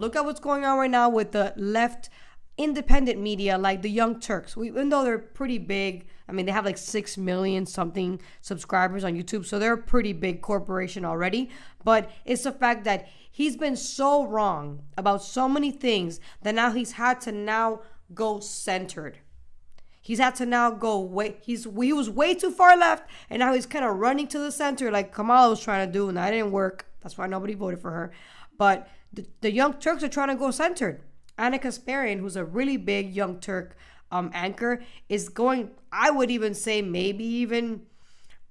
Look at what's going on right now with the left independent media, like the Young Turks. Even though they're pretty big, I mean, they have like 6 million something subscribers on YouTube, so they're a pretty big corporation already. But it's the fact that he's been so wrong about so many things that now he's had to now go centered. He's had to now go way. He was way too far left, and now he's kind of running to the center, like Kamala was trying to do, and that didn't work. That's why nobody voted for her. But the Young Turks are trying to go centered. Anna Kasparian, who's a really big Young Turk anchor, is going, I would even say maybe even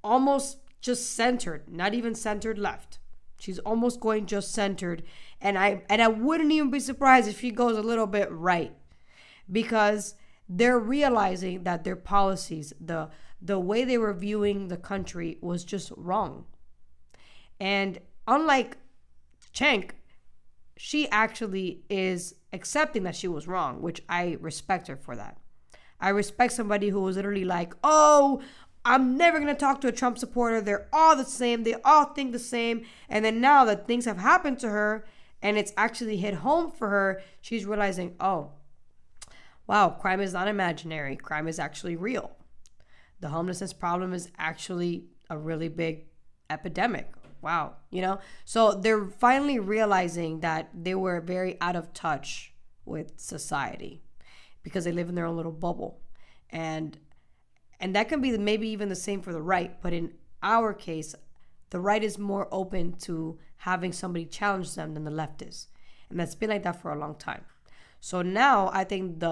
almost just centered, not even centered left. She's almost going just centered. And I wouldn't even be surprised if she goes a little bit right, because they're realizing that their policies, the way they were viewing the country was just wrong. And unlike Cenk, she actually is accepting that she was wrong, which I respect her for that. I respect somebody who was literally like, oh, I'm never going to talk to a Trump supporter. They're all the same. They all think the same. And then now that things have happened to her and it's actually hit home for her, she's realizing, oh, wow, crime is not imaginary. Crime is actually real. The homelessness problem is actually a really big epidemic. Wow, so they're finally realizing that they were very out of touch with society because they live in their own little bubble. And that can be maybe even the same for the right. But in our case, the right is more open to having somebody challenge them than the left is. And that's been like that for a long time. So now I think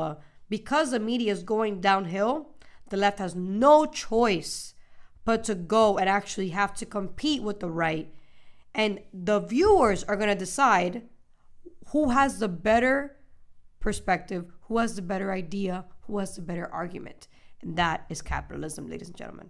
because the media is going downhill, the left has no choice but to go and actually have to compete with the right. And the viewers are going to decide who has the better perspective, who has the better idea, who has the better argument. And that is capitalism, ladies and gentlemen.